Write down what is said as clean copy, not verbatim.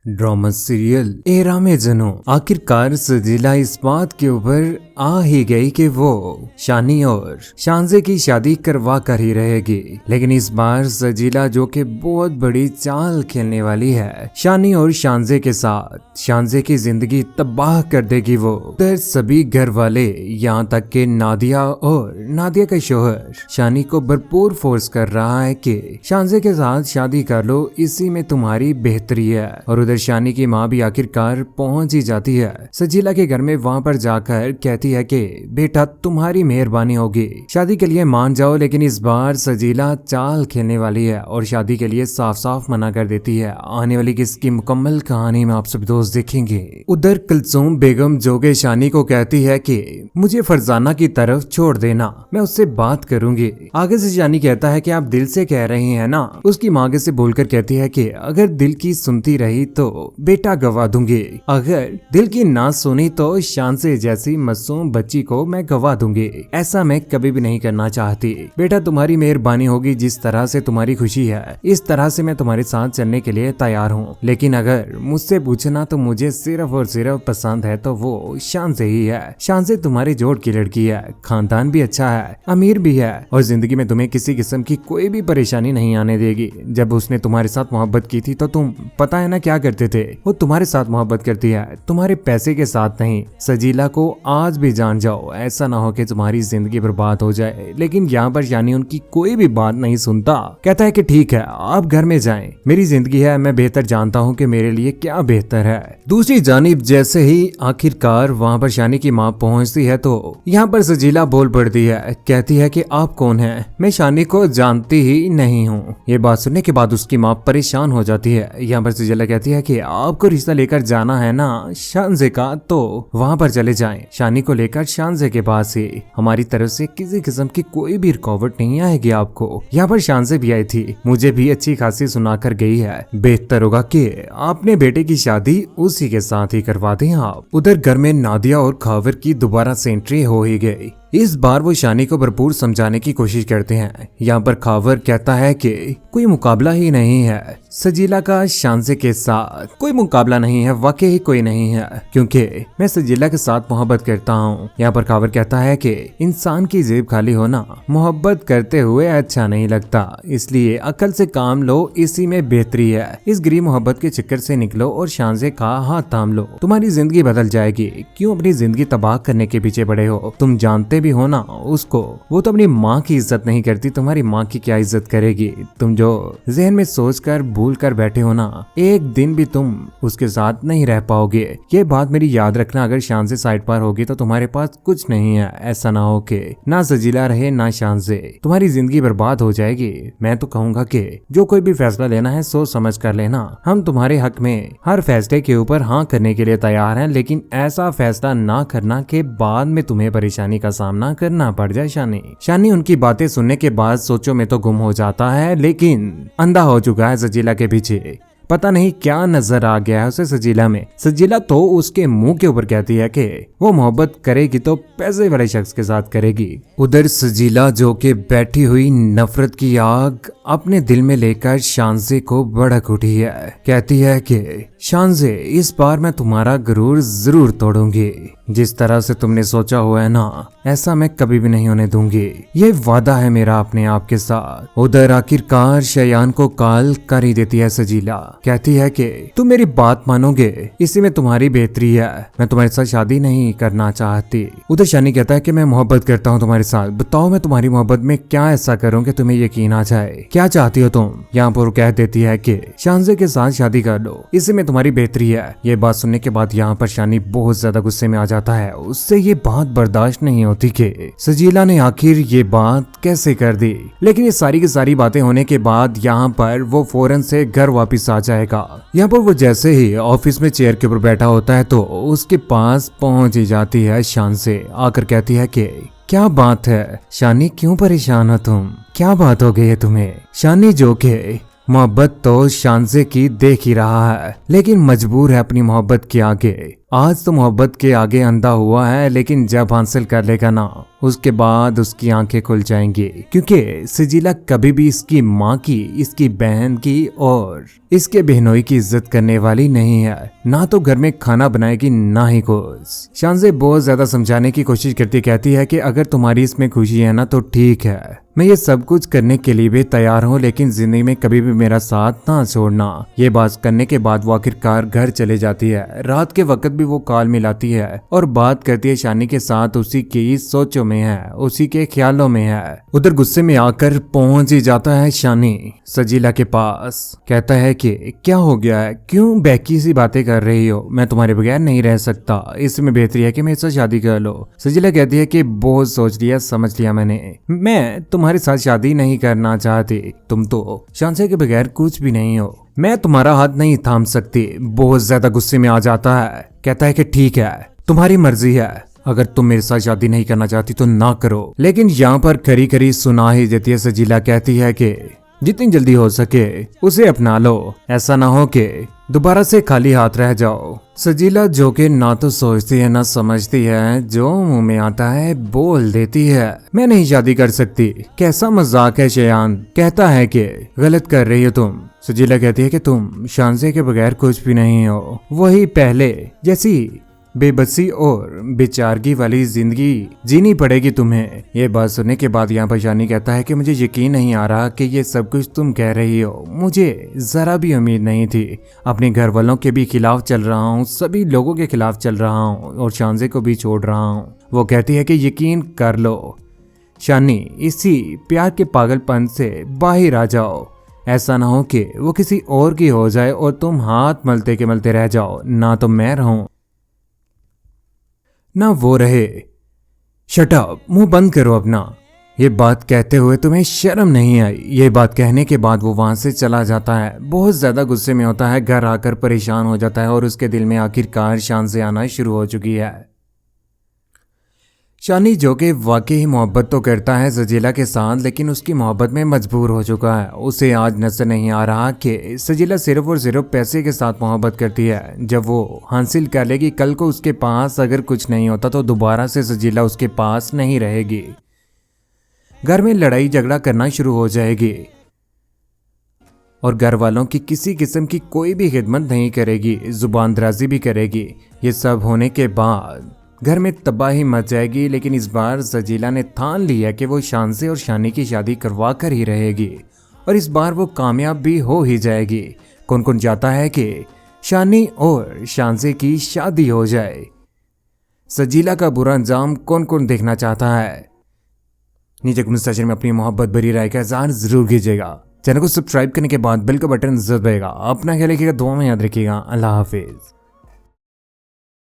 Drama serial era में जनो आखिरकार सजीला इस बात के ऊपर आ ही गई कि वो शानी और शानजे की शादी करवा कर ही रहेगी। लेकिन इस बार सजीला जो कि बहुत बड़ी चाल खेलने वाली है शानी और शानजे के साथ, शानजे की जिंदगी तबाह कर देगी वो। उधर सभी घर वाले यहाँ तक के नादिया और नादिया का शोहर शानी को भरपूर फोर्स कर रहा है कि शानजे के साथ शादी कर लो, इसी में तुम्हारी बेहतरी है। और उधर शानी की माँ भी आखिरकार पहुंच ही जाती है सजीला के घर में। वहाँ पर जाकर कहती है कि बेटा तुम्हारी मेहरबानी होगी, शादी के लिए मान जाओ। लेकिन इस बार सजीला चाल खेलने वाली है और शादी के लिए साफ साफ मना कर देती है। आने वाली किसकी मुकम्मल कहानी में आप सब दोस्त देखेंगे। उधर कुलसूम बेगम जो कि शानी को कहती है कि मुझे फरजाना की तरफ छोड़ देना, मैं उससे बात करूंगी। आगे से शानी कहता है कि आप दिल से कह रही हैं ना। उसकी माँ आगे से बोलकर कहती है कि अगर दिल की सुनती रही तो बेटा गवा दूंगी, अगर दिल की ना सुनी तो शानसे जैसी मासूम बच्ची को मैं गवा दूंगी। ऐसा मैं कभी भी नहीं करना चाहती। बेटा तुम्हारी मेहरबानी होगी, जिस तरह से तुम्हारी खुशी है इस तरह से मैं तुम्हारे साथ चलने के लिए तैयार हूँ। लेकिन अगर मुझसे पूछना तो मुझे सिर्फ और सिर्फ पसंद है तो वो शानसे ही है। शानसे तुम्हारे जोड़ की लड़की है, खानदान भी अच्छा है, अमीर भी है और जिंदगी में तुम्हें किसी किस्म की कोई भी परेशानी नहीं आने देगी। जब उसने तुम्हारे साथ मोहब्बत की थी तो तुम पता है ना क्या करते थे, वो तुम्हारे साथ मोहब्बत करती है, तुम्हारे पैसे के साथ नहीं। सजीला को आज भी जान जाओ, ऐसा ना हो कि तुम्हारी जिंदगी बर्बाद हो जाए। लेकिन यहाँ पर यानी उनकी कोई भी बात नहीं सुनता। कहता है कि ठीक है आप घर में जाएं, मेरी जिंदगी है, मैं बेहतर जानता हूँ कि मेरे लिए क्या बेहतर है। दूसरी जानिब जैसे ही आखिरकार वहाँ पर शानी की माँ पहुँचती है तो यहाँ पर सजीला बोल पड़ती है, कहती है कि आप कौन है, मैं शानी को जानती ही नहीं हूँ। ये बात सुनने के बाद उसकी माँ परेशान हो जाती है। यहाँ पर सजीला कहती है कि आपको रिश्ता लेकर जाना है ना शानजे का, तो वहाँ पर चले जाएं। शानी को लेकर शानजे के पास ही हमारी तरफ से किसी किस्म की कोई भी रुकावट नहीं आएगी आपको। यहाँ पर शानजे भी आई थी, मुझे भी अच्छी खासी सुनाकर गई है। बेहतर होगा कि अपने बेटे की शादी उसी के साथ ही करवा दें आप। उधर घर में नादिया और खावर की दोबारा से एंट्री हो ही गई। इस बार वो शानी को भरपूर समझाने की कोशिश करते हैं। यहाँ पर खावर कहता है कि कोई मुकाबला ही नहीं है सजीला का शानजे के साथ, कोई मुकाबला नहीं है, वाकई कोई नहीं है, क्योंकि मैं सजीला के साथ मोहब्बत करता हूँ। यहाँ पर खावर कहता है कि इंसान की जेब खाली होना मोहब्बत करते हुए अच्छा नहीं लगता, इसलिए अकल से काम लो, इसी में बेहतरी है। इस गरीब मोहब्बत के चक्कर से निकलो और शानजे का हाथ थाम लो, तुम्हारी जिंदगी बदल जाएगी। क्यों अपनी जिंदगी तबाह करने के पीछे पड़े हो? तुम जानते भी हो ना उसको, वो तो अपनी माँ की इज्जत नहीं करती, तुम्हारी माँ की क्या इज्जत करेगी? तुम जो जहन में सोचकर भूल कर बैठे हो ना, एक दिन भी तुम उसके साथ नहीं रह पाओगे। ये बात मेरी याद रखना, अगर शानजे साइड पर होगी तो तुम्हारे पास कुछ नहीं है। ऐसा ना हो कि ना सजीला रहे ना शानजे, तुम्हारी जिंदगी बर्बाद हो जाएगी। मैं तो कहूँगा कि जो कोई भी फैसला लेना है सोच समझ कर लेना। हम तुम्हारे हक में हर फैसले के ऊपर हाँ करने के लिए तैयार हैं, लेकिन ऐसा फैसला ना करना के बाद में तुम्हें परेशानी का सामना करना पड़ जाए। शानी उनकी बातें सुनने के बाद सोचों में तो गुम हो जाता है, लेकिन अंधा हो चुका है सजीला के पीछे। पता नहीं क्या नजर आ गया है उसे सजीला में। सजीला तो उसके मुंह के ऊपर कहती है कि वो मोहब्बत करेगी तो पैसे वाले शख्स के साथ करेगी। उधर सजीला जो कि बैठी हुई नफरत की आग अपने दिल में लेकर शानजे को भड़क उठी है। कहती है कि शानजे इस बार मैं तुम्हारा गुरूर जरूर तोड़ूंगी। जिस तरह से तुमने सोचा हुआ है ना, ऐसा मैं कभी भी नहीं होने दूंगी। ये वादा है मेरा अपने आप के साथ। उधर आखिरकार शयान को कॉल कर ही देती है सजीला। कहती है कि तुम मेरी बात मानोगे, इसी में तुम्हारी बेहतरी है, मैं तुम्हारे साथ शादी नहीं करना चाहती। उधर शानी कहता है कि मैं मोहब्बत करता हूँ तुम्हारे साथ, बताओ मैं तुम्हारी मोहब्बत में क्या ऐसा करूँ कि तुम्हें यकीन आ जाए, क्या चाहती हो तुम? यहाँ पर कह देती है कि शानजे के साथ शादी कर लो, इसी में तुम्हारी बेहतरी है। ये बात सुनने के बाद यहाँ पर शानी बहुत ज्यादा गुस्से में आ जाता है। उससे ये बात बर्दाश्त नहीं होती कि सजीला ने आखिर ये बात कैसे कर दी। लेकिन ये सारी की सारी बातें होने के बाद यहाँ पर वो फौरन से घर वापस आ जाएगा। यहाँ पर वो जैसे ही ऑफिस में चेयर के ऊपर बैठा होता है तो उसके पास पहुंच ही जाती है शानसे। आकर कहती है कि क्या बात है शानी, क्यों परेशान हो तुम? क्या बात हो गई है तुम्हें? शानी जो के मोहब्बत तो शांजे की देख ही रहा है, लेकिन मजबूर है अपनी मोहब्बत के आगे। आज तो मोहब्बत के आगे अंधा हुआ है, लेकिन जब हासिल कर लेगा ना, उसके बाद उसकी आंखें खुल जाएंगी। क्योंकि सजीला कभी भी इसकी माँ की, इसकी बहन की और इसके बहनोई की इज्जत करने वाली नहीं है। ना तो घर में खाना बनाएगी, ना ही कुछ। शांजे बहुत ज्यादा समझाने की कोशिश करती, कहती है कि अगर तुम्हारी इसमें खुशी है ना तो ठीक है, मैं ये सब कुछ करने के लिए भी तैयार हूँ, लेकिन जिंदगी में कभी भी मेरा साथ ना छोड़ना। ये बात करने के बाद वो आखिरकार घर चले जाती है। रात के वक्त भी वो कॉल मिलाती है और बात करती है शानी के साथ। उसी की सोचों में है, उसी के ख्यालों में है। उधर गुस्से में आकर पहुंच ही जाता है शानी सजीला के पास। कहता है कि क्या हो गया है, क्यों बैकी सी बातें कर रही हो, मैं तुम्हारे बगैर नहीं रह सकता, इसमें बेहतरी है कि मेरे साथ शादी कर लो। सजीला कहती है कि बहुत सोच लिया, समझ लिया मैंने, मैं तुम्हारे साथ शादी नहीं करना चाहती, तुम तो शांसे के बगैर कुछ भी नहीं हो, मैं तुम्हारा हाथ नहीं थाम सकती। बहुत ज्यादा गुस्से में आ जाता है। कहता है कि ठीक है, तुम्हारी मर्जी है, अगर तुम मेरे साथ शादी नहीं करना चाहती तो ना करो। लेकिन यहाँ पर खरी खरी सुना ही देती है। सजीला कहती है कि जितनी जल्दी हो सके उसे अपना लो, ऐसा ना हो कि दोबारा से खाली हाथ रह जाओ। सजीला जो कि ना तो सोचती है ना समझती है, जो मुंह में आता है बोल देती है। मैं नहीं शादी कर सकती, कैसा मजाक है शयान। कहता है कि गलत कर रही हो तुम। सजीला कहती है कि तुम शांजे के बगैर कुछ भी नहीं हो, वही पहले जैसी बेबसी और बेचारगी वाली जिंदगी जीनी पड़ेगी तुम्हें। ये बात सुनने के बाद यहाँ पर शानी कहता है कि मुझे यकीन नहीं आ रहा कि ये सब कुछ तुम कह रही हो, मुझे जरा भी उम्मीद नहीं थी। अपने घर वालों के भी खिलाफ चल रहा हूँ, सभी लोगों के खिलाफ चल रहा हूँ और शांजे को भी छोड़ रहा हूँ। वो कहती है कि यकीन कर लो शानी, इसी प्यार के पागलपन से बाहर आ जाओ, ऐसा ना हो कि वो किसी और की हो जाए और तुम हाथ मलते के मलते रह जाओ, ना तो मैं रहूं ना वो रहे। शट अप, मुंह बंद करो अपना। ये बात कहते हुए तुम्हें शर्म नहीं आई। ये बात कहने के बाद वो वहां से चला जाता है। बहुत ज्यादा गुस्से में होता है, घर आकर परेशान हो जाता है और उसके दिल में आखिरकार शांति आना शुरू हो चुकी है। शानी जो कि वाकई ही मोहब्बत तो करता है सजीला के साथ, लेकिन उसकी मोहब्बत में मजबूर हो चुका है। उसे आज नजर नहीं आ रहा कि सजीला सिर्फ और सिर्फ पैसे के साथ मोहब्बत करती है। जब वो हासिल कर लेगी कल को उसके पास अगर कुछ नहीं होता तो दोबारा से सजीला उसके पास नहीं रहेगी। घर में लड़ाई झगड़ा करना शुरू हो जाएगी और घर वालों की किसी किस्म की कोई भी खिदमत नहीं करेगी, जुबान दराजी भी करेगी। ये सब होने के बाद घर में तबाही मच जाएगी। लेकिन इस बार सजीला ने ठान लिया कि वो शांसे और शानी की शादी करवा कर ही रहेगी और इस बार वो कामयाब भी हो ही जाएगी। कौन कौन चाहता है कि शानी और शांसे की शादी हो जाए? सजीला का बुरा अंजाम कौन कौन देखना चाहता है? नीचे कमेंट सेक्शन में अपनी मोहब्बत भरी राय का इज़हार जरूर कीजिएगा। चैनल को सब्सक्राइब करने के बाद बेल का बटन जरूर दबाइएगा। अपना ख्याल रखिएगा, दुआ में याद रखिएगा। अल्लाह हाफिज।